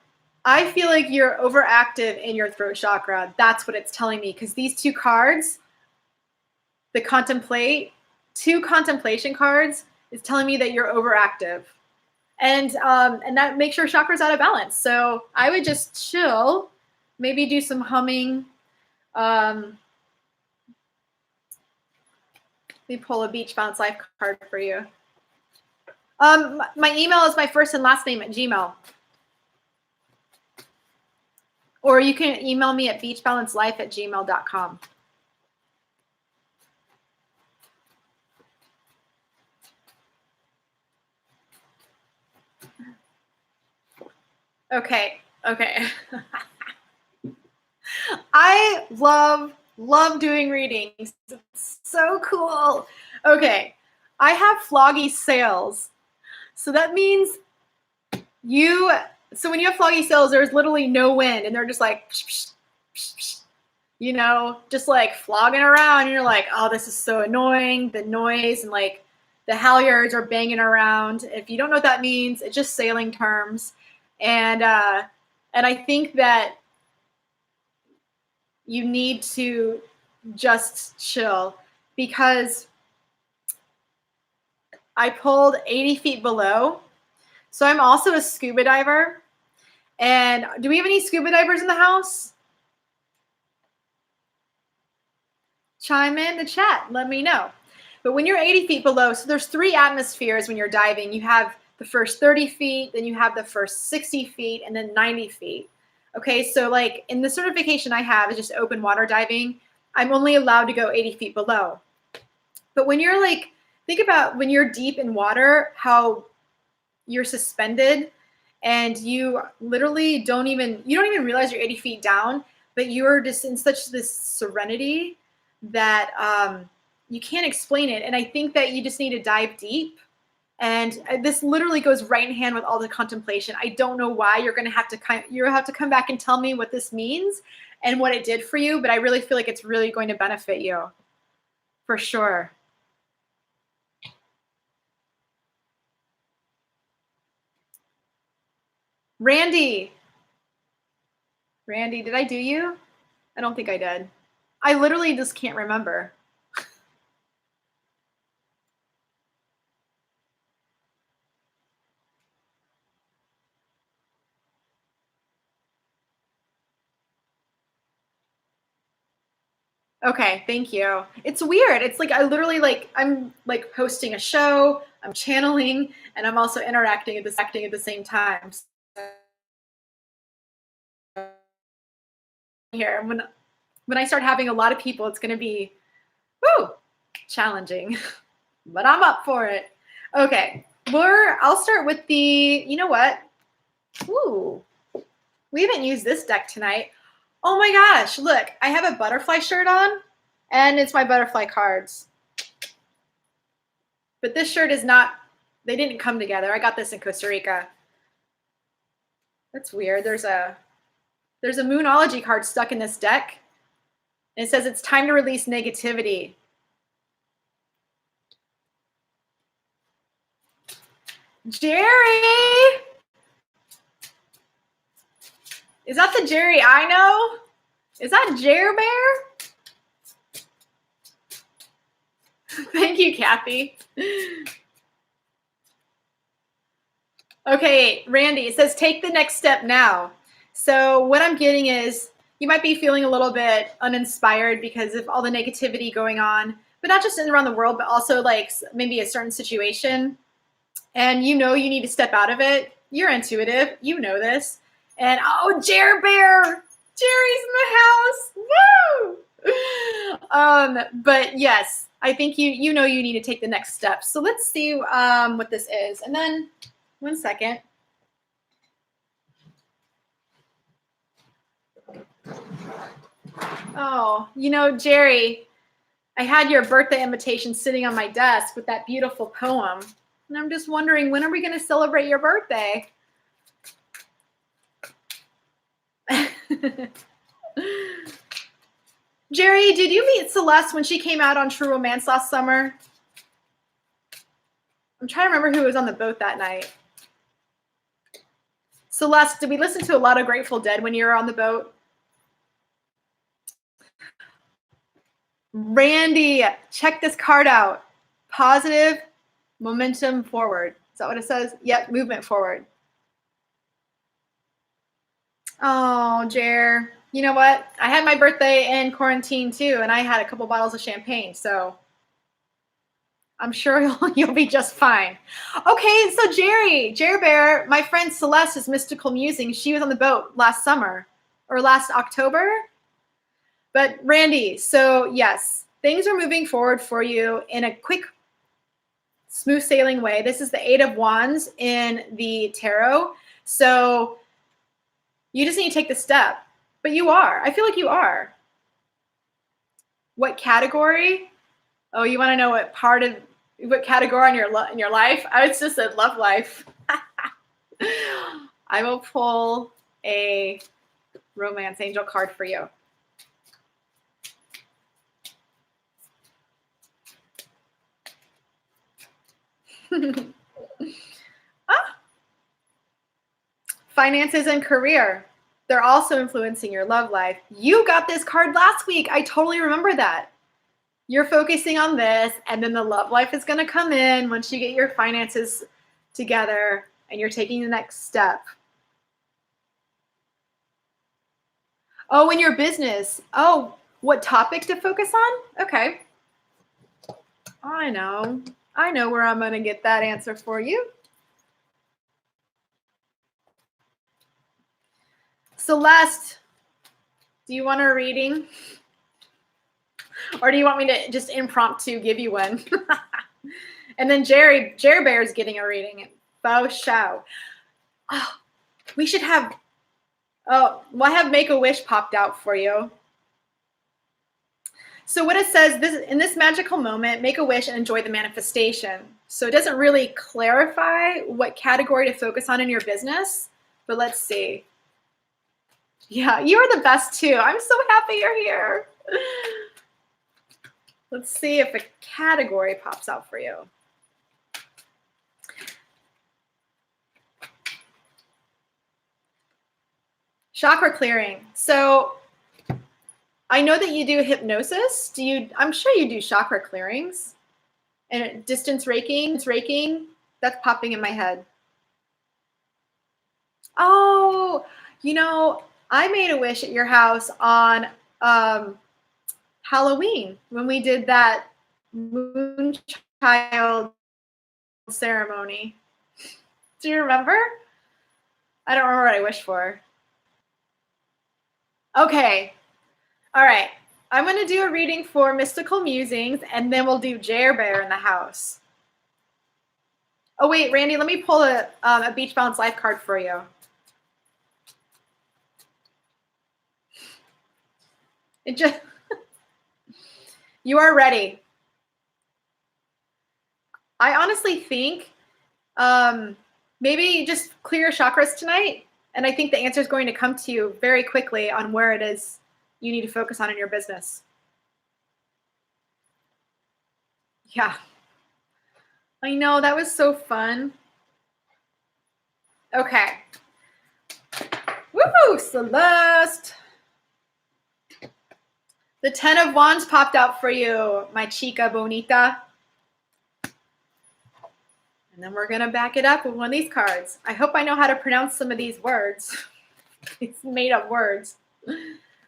I feel like you're overactive in your throat chakra. That's what it's telling me, because these two cards, two contemplation cards, is telling me that you're overactive. And that makes your chakras out of balance. So I would just chill, maybe do some humming. Let me pull a Beach Bounce Life card for you. My email is my first and last name at Gmail. Or you can email me at beachbalancelife@gmail.com. Okay. I love doing readings. It's so cool. Okay. I have floggy sails. So that means so when you have floggy sails, there's literally no wind, and they're just like, just like flogging around. And you're like, oh, this is so annoying. The noise and like the halyards are banging around. If you don't know what that means, it's just sailing terms. And I think that you need to just chill, because I pulled 80 feet below. So I'm also a scuba diver. And do we have any scuba divers in the house? Chime in the chat. Let me know. But when you're 80 feet below, so there's 3 atmospheres when you're diving. You have the first 30 feet, then you have the first 60 feet, and then 90 feet. Okay, so like in the certification I have is just open water diving. I'm only allowed to go 80 feet below. But when you're like, think about when you're deep in water, how you're suspended and you literally don't even realize you're 80 feet down, but you're just in such this serenity that you can't explain it. And I think that you just need to dive deep. And this literally goes right in hand with all the contemplation. I don't know why. You're going to have to come back and tell me what this means and what it did for you. But I really feel like it's really going to benefit you for sure. Randy, did I do you? I don't think I did. I literally just can't remember. Okay, thank you. It's weird. It's like I literally I'm like hosting a show, I'm channeling, and I'm also interacting at the same time. Here, when I start having a lot of people, it's going to be challenging, but I'm up for it. Okay, I'll start with the. You know what? Ooh, we haven't used this deck tonight. Oh my gosh, look, I have a butterfly shirt on, and it's my butterfly cards. But this shirt is not, they didn't come together. I got this in Costa Rica. That's weird. There's a Moonology card stuck in this deck. And it says it's time to release negativity. Jerry! Is that the Jerry I know? Is that Jer Bear? Thank you, Kathy. Okay, Randy, it says take the next step now. So what I'm getting is you might be feeling a little bit uninspired because of all the negativity going on, but not just around the world, but also like maybe a certain situation. And you know you need to step out of it. You're intuitive. You know this. And oh, Jer Bear! Jerry's in the house. Woo! But yes, I think you know you need to take the next step. So let's see what this is. And then 1 second. Oh, you know, Jerry, I had your birthday invitation sitting on my desk with that beautiful poem. And I'm just wondering, when are we going to celebrate your birthday? Jerry, did you meet Celeste when she came out on True Romance last summer? I'm trying to remember who was on the boat that night. Celeste, did we listen to a lot of Grateful Dead when you were on the boat? Randy, check this card out. Positive momentum forward. Is that what it says? Yep, movement forward. Oh, Jer. You know what? I had my birthday in quarantine too, and I had a couple bottles of champagne, so I'm sure you'll be just fine. Okay, so Jer Bear, my friend Celeste's Mystical Musing, she was on the boat last summer or last October. But Randy, so yes, things are moving forward for you in a quick, smooth sailing way. This is the Eight of Wands in the tarot. So you just need to take the step. But you are. I feel like you are. What category? Oh, you want to know what category in your life? I was just said love life. I will pull a romance angel card for you. Finances and career. They're also influencing your love life. You got this card last week. I totally remember that. You're focusing on this, and then the love life is going to come in once you get your finances together and you're taking the next step. Oh, in your business. Oh, what topic to focus on? Okay. I know where I'm going to get that answer for you. Celeste, do you want a reading? Or do you want me to just impromptu give you one? And then Jer Bear's getting a reading. Faux show. Oh, we should have, I have Make-A-Wish popped out for you. So what it says, in this magical moment, make a wish and enjoy the manifestation. So it doesn't really clarify what category to focus on in your business, but let's see. Yeah, you are the best too. I'm so happy you're here. Let's see if a category pops out for you. Chakra clearing. So I know that you do hypnosis. I'm sure you do chakra clearings and distance raking. That's popping in my head. Oh, I made a wish at your house on Halloween when we did that moon child ceremony. Do you remember? I don't remember what I wished for. Okay. All right. I'm going to do a reading for Mystical Musings, and then we'll do Jer Bear in the house. Oh, wait, Randy, let me pull a Beach Balance Life card for you. You are ready. I honestly think maybe just clear your chakras tonight, and I think the answer is going to come to you very quickly on where it is you need to focus on in your business. Yeah. I know, that was so fun. Okay. Woohoo, Celeste. The 10 of Wands popped out for you, my chica bonita. And then we're going to back it up with one of these cards. I hope I know how to pronounce some of these words. It's made up words.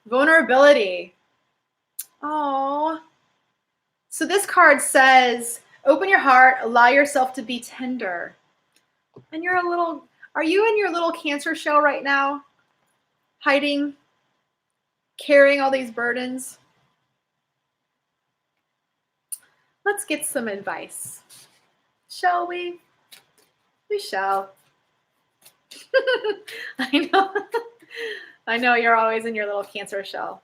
Vulnerability. Oh. So this card says, open your heart, allow yourself to be tender. And are you in your little Cancer shell right now? Hiding, carrying all these burdens? Let's get some advice. Shall we? We shall. I know. I know you're always in your little Cancer shell.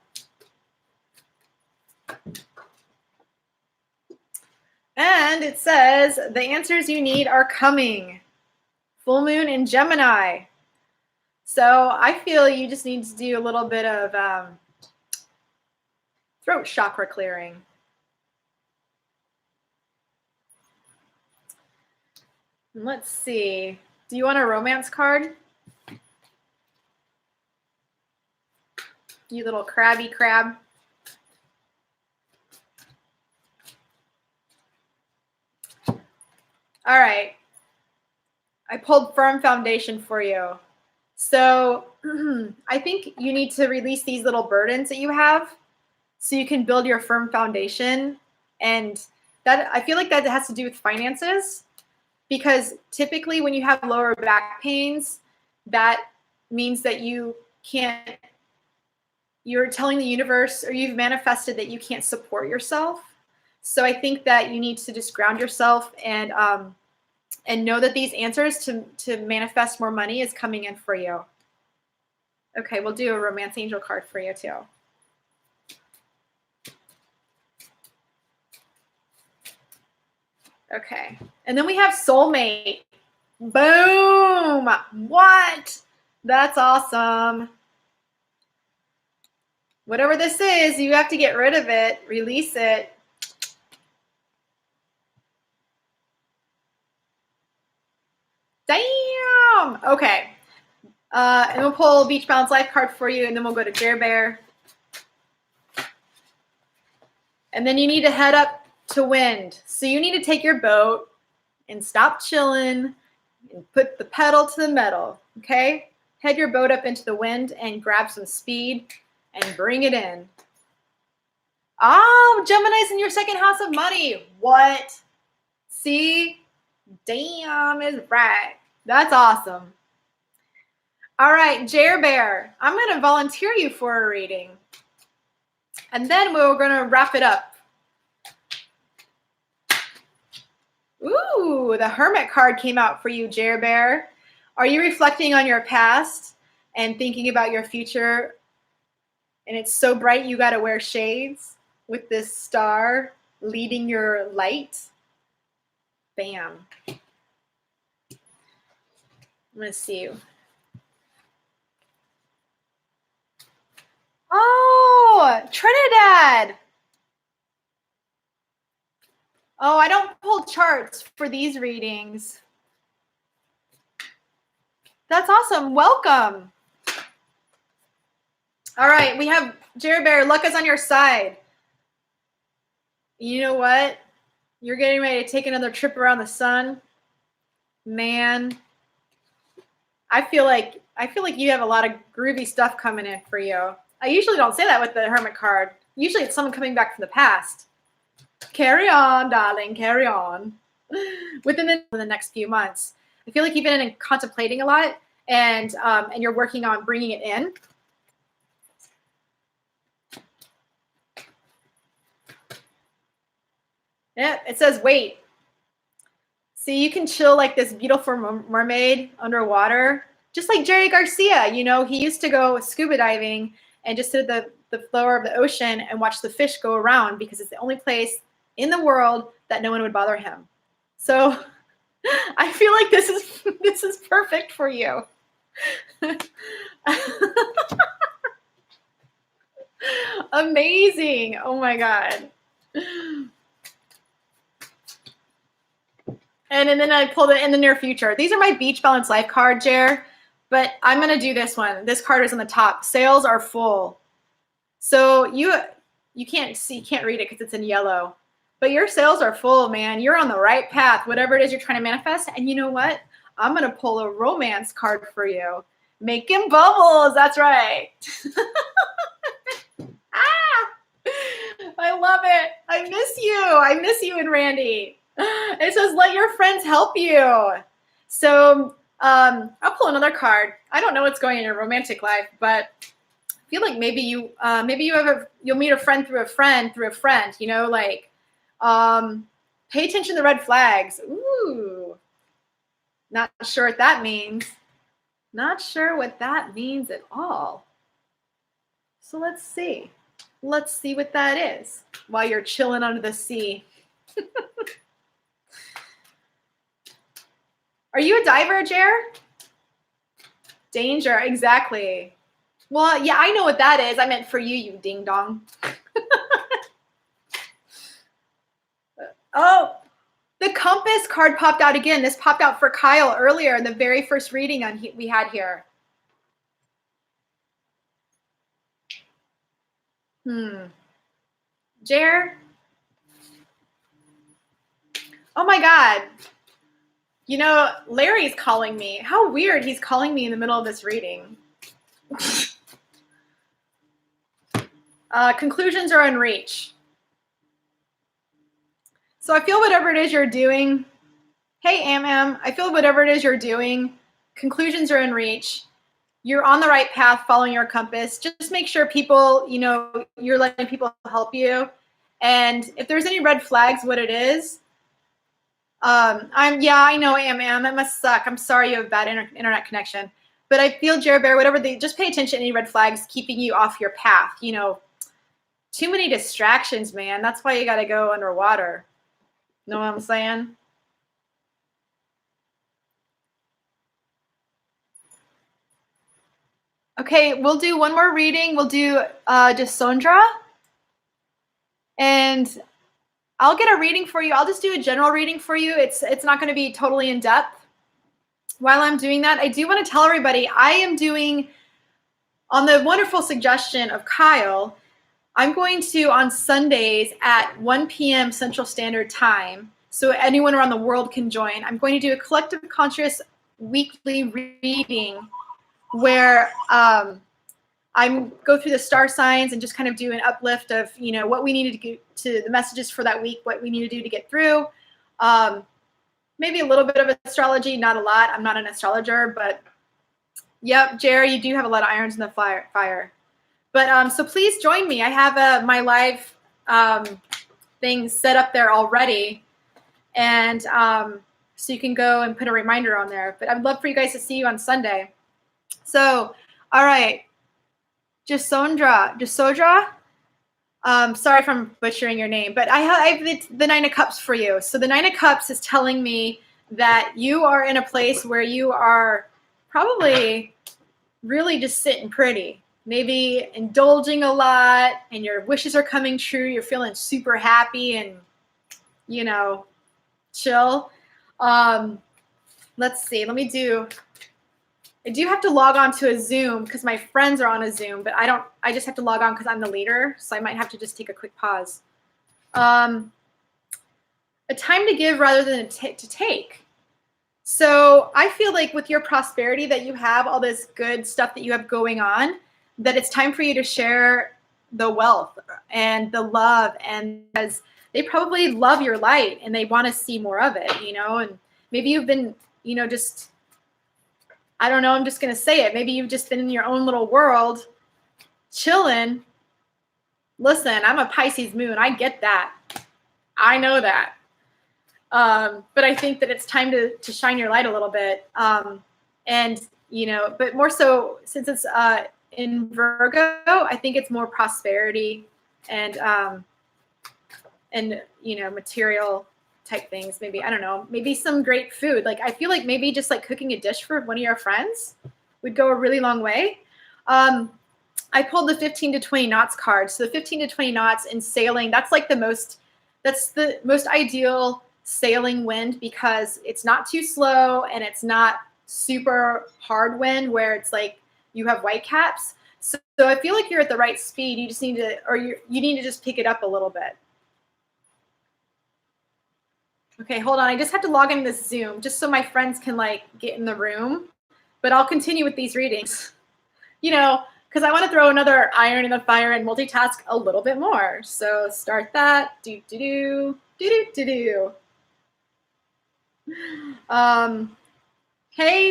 And it says, the answers you need are coming. Full moon in Gemini. So I feel you just need to do a little bit of throat chakra clearing. Let's see. Do you want a romance card? You little crabby crab. All right. I pulled Firm Foundation for you. So I think you need to release these little burdens that you have so you can build your firm foundation. And that, I feel like that has to do with finances, because typically when you have lower back pains, that means that you're telling the universe, or you've manifested that you can't support yourself. So I think that you need to just ground yourself and know that these answers to manifest more money is coming in for you. Okay, we'll do a romance angel card for you too. Okay, and then we have soulmate. Boom! What? That's awesome. Whatever this is, you have to get rid of it, release it. Damn! Okay. And we'll pull Beach Balance Life card for you, and then we'll go to Jer Bear. And then you need to head up to wind. So you need to take your boat and stop chilling and put the pedal to the metal, okay? Head your boat up into the wind and grab some speed and bring it in. Oh, Gemini's in your second house of money. What? See? Damn is right. That's awesome. All right, Jer Bear, I'm going to volunteer you for a reading. And then we're going to wrap it up. Ooh, the Hermit card came out for you, Jer Bear. Are you reflecting on your past and thinking about your future? And it's so bright you got to wear shades? with this star leading your light. Bam. I'm going to see you. Oh, Trinidad. Oh, I don't pull charts for these readings. That's awesome. Welcome. All right, we have Jerry Bear. Luck is on your side. You know what? You're getting ready to take another trip around the sun. Man, I feel like you have a lot of groovy stuff coming in for you. I usually don't say that with the Hermit card. Usually it's someone coming back from the past. Carry on, darling, carry on. Within the next few months. I feel like you've been contemplating a lot, and you're working on bringing it in. Yeah, it says wait. See, you can chill like this beautiful mermaid underwater, just like Jerry Garcia. You know, he used to go scuba diving and just sit at the floor of the ocean and watch the fish go around because it's the only place in the world that no one would bother him. So I feel like this is perfect for you. Amazing. Oh my God. And then I pulled it in the near future. These are my Beach Balance Life card, Jer, but I'm going to do this one. This card is on the top. Sales are full. So you can't read it because it's in yellow. But your sales are full, man. You're on the right path, whatever it is you're trying to manifest. And you know what? I'm going to pull a romance card for you. Making bubbles. That's right. I love it. I miss you. I miss you and Randy. It says, let your friends help you. So I'll pull another card. I don't know what's going on in your romantic life, but I feel like maybe you'll meet a friend through a friend, you know, like pay attention to the red flags. Ooh, not sure what that means. Not sure what that means at all. So let's see. Let's see what that is while you're chilling under the sea. Are you a diver, Jer? Danger, exactly. Well, yeah, I know what that is. I meant for you, you ding dong. Oh, the compass card popped out again. This popped out for Kyle earlier in the very first reading we had here. Jer? Oh my God. You know, Larry's calling me. How weird, he's calling me in the middle of this reading. Conclusions are in reach. So I feel whatever it is you're doing. Hey, Am, I feel whatever it is you're doing, conclusions are in reach. You're on the right path, following your compass. Just make sure people, you know, you're letting people help you. And if there's any red flags, what it is, I know, Am, it must suck. I'm sorry you have bad internet connection. But I feel, Jared Bear, just pay attention to any red flags keeping you off your path. You know, too many distractions, man. That's why you got to go underwater. Know what I'm saying? Okay, we'll do one more reading. We'll do just Sondra. And I'll get a reading for you. I'll just do a general reading for you. It's not going to be totally in depth. While I'm doing that, I do want to tell everybody I am doing, on the wonderful suggestion of Kyle, I'm going to, on Sundays at 1 p.m. Central Standard Time, so anyone around the world can join, I'm going to do a collective conscious weekly reading where I go through the star signs and just kind of do an uplift of, you know, what we needed to get to the messages for that week, what we need to do to get through. Maybe a little bit of astrology, not a lot. I'm not an astrologer, but yep, Jerry, you do have a lot of irons in the fire. But so please join me. I have my live thing set up there already. And so you can go and put a reminder on there. But I'd love for you guys to see you on Sunday. So, all right. Jasodra. Sorry if I'm butchering your name, but I have the Nine of Cups for you. So the Nine of Cups is telling me that you are in a place where you are probably really just sitting pretty, maybe indulging a lot, and your wishes are coming true. You're feeling super happy and, chill. Let's see. I do have to log on to a Zoom because my friends are on a Zoom, but I just have to log on because I'm the leader. So I might have to just take a quick pause. A time to give rather than to take. So I feel like with your prosperity that you have, all this good stuff that you have going on, that it's time for you to share the wealth and the love, and because they probably love your light and they want to see more of it, and maybe you've been, just, I don't know, I'm just going to say it. Maybe you've just been in your own little world, chilling. Listen, I'm a Pisces moon. I get that. I know that. But I think that it's time to shine your light a little bit. But more so since it's in Virgo, I think it's more prosperity and material type things. Maybe, I don't know, maybe some great food. Like, I feel like maybe just like cooking a dish for one of your friends would go a really long way. I pulled the 15 to 20 knots card. So the 15 to 20 knots in sailing, that's the most ideal sailing wind, because it's not too slow and it's not super hard wind where it's like you have white caps. So I feel like you're at the right speed. You just need to, you need to just pick it up a little bit. Okay, hold on. I just have to log in this Zoom just so my friends can get in the room. But I'll continue with these readings, because I want to throw another iron in the fire and multitask a little bit more. So start that. Hey,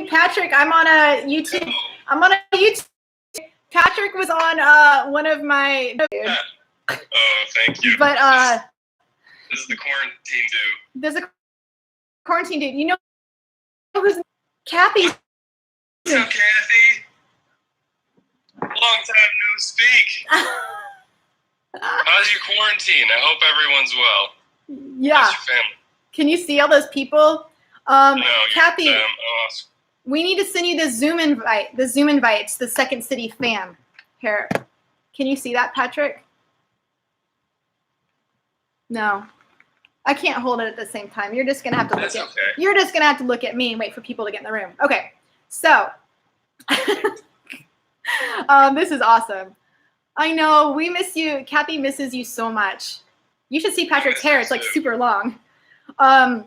Patrick, I'm on a YouTube. Patrick was on one of my. Oh, thank you. But this is the quarantine dude. There's a quarantine dude. You know who's Kathy? What's up, Kathy? Long time no speak. How's your quarantine? I hope everyone's well. Yeah. How's your family? Can you see all those people? No, Kathy, awesome. We need to send you the Zoom invite. The Zoom invite to the Second City fam. Here, can you see that, Patrick? No, I can't hold it at the same time. You're just gonna have to You're just gonna have to look at me and wait for people to get in the room. Okay, so this is awesome. I know we miss you. Kathy misses you so much. You should see Patrick's hair. It's super long. Oh my God,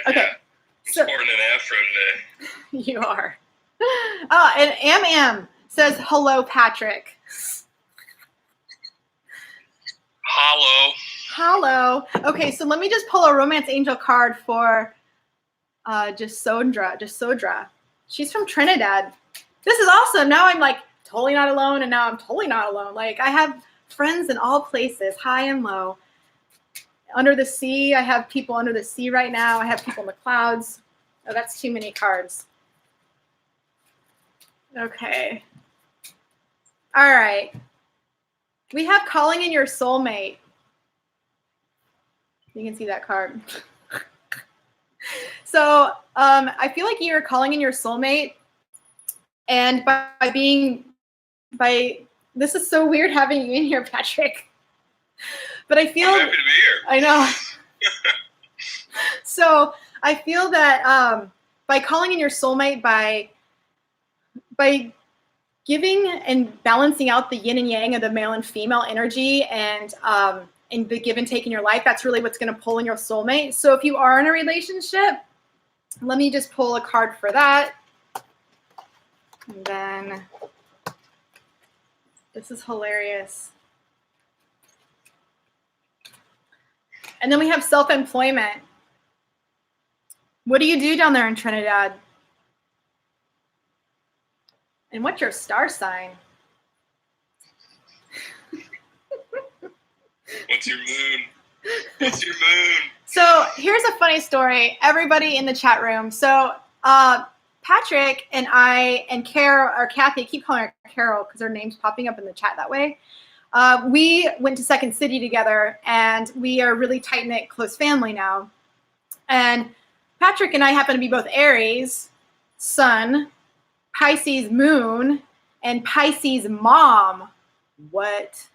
okay. Yeah. I'm sporting an afro today. You are. Oh, and Am says hello, Patrick. Hello. Okay, so let me just pull a romance angel card for Jasodra. She's from Trinidad. This is awesome. Now I'm totally not alone, and now I'm totally not alone. I have friends in all places, high and low. Under the sea, I have people under the sea right now. I have people in the clouds. Oh, that's too many cards. Okay. All right. We have calling in your soulmate. You can see that card. So I feel like you're calling in your soulmate, and this is so weird having you in here, Patrick. But I feel I'm happy to be here. I know. So I feel that by calling in your soulmate, by giving and balancing out the yin and yang of the male and female energy, and the give and take in your life, that's really what's going to pull in your soulmate. So if you are in a relationship, let me just pull a card for that. And then this is hilarious. And then we have self-employment. What do you do down there in Trinidad? And what's your star sign? What's your moon? What's your moon? So here's a funny story. Everybody in the chat room. So Patrick and I and Carol, or Kathy, I keep calling her Carol because her name's popping up in the chat that way. We went to Second City together, and we are a really tight-knit, close family now. And Patrick and I happen to be both Aries, Sun, Pisces Moon, and Pisces Mom. What?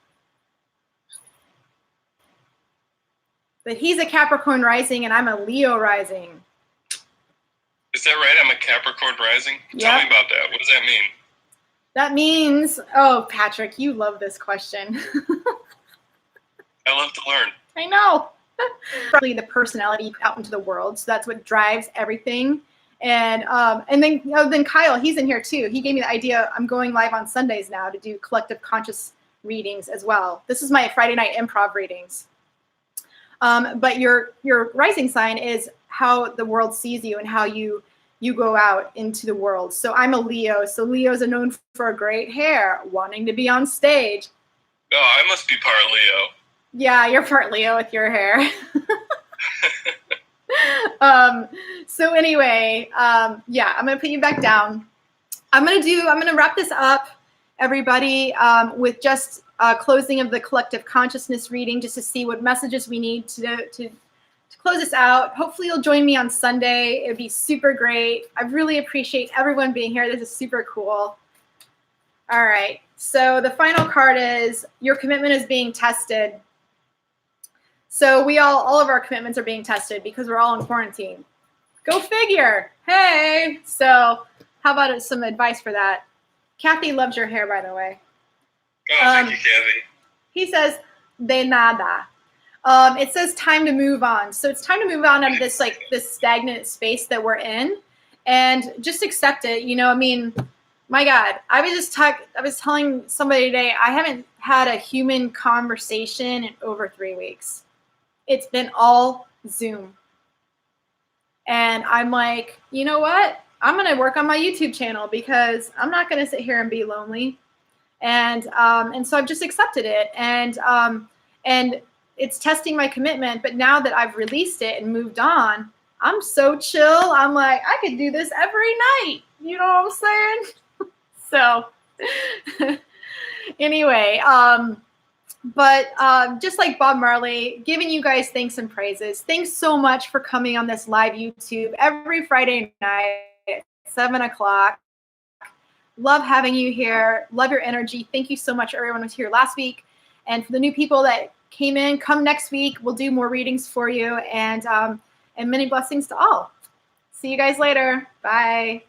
But he's a Capricorn rising, and I'm a Leo rising. Is that right? I'm a Capricorn rising? Yep. Tell me about that. What does that mean? That means, oh, Patrick, you love this question. I love to learn. I know. Probably the personality out into the world, so that's what drives everything. And then Kyle, he's in here too. He gave me the idea. I'm going live on Sundays now to do collective conscious readings as well. This is my Friday night improv readings. But your rising sign is how the world sees you and how you go out into the world. So I'm a Leo. So Leos are known for great hair, wanting to be on stage. Oh, I must be part Leo. Yeah, you're part Leo with your hair. So anyway, yeah, I'm going to put you back down. I'm going to wrap this up, everybody, with just closing of the collective consciousness reading, just to see what messages we need to close this out. Hopefully you'll join me on Sunday. It'd be super great. I really appreciate everyone being here. This is super cool. All right. So the final card is your commitment is being tested. So all of our commitments are being tested because we're all in quarantine. Go figure. Hey. So how about some advice for that? Kathy loves your hair, by the way. Oh, thank you, Kathy. He says, de nada. It says time to move on. So it's time to move on out of this stagnant space that we're in, and just accept it. You know, I mean, my God, I was telling somebody today, I haven't had a human conversation in over 3 weeks. It's been all Zoom. And I'm like, you know what? I'm going to work on my YouTube channel because I'm not going to sit here and be lonely. And so I've just accepted it. And it's testing my commitment. But now that I've released it and moved on, I'm so chill. I'm like, I could do this every night. You know what I'm saying? So anyway, but just like Bob Marley, giving you guys thanks and praises. Thanks so much for coming on this live YouTube every Friday night at 7 o'clock. Love having you here. Love your energy. Thank you so much, everyone who was here last week. And for the new people that came in, come next week. We'll do more readings for you. And many blessings to all. See you guys later. Bye.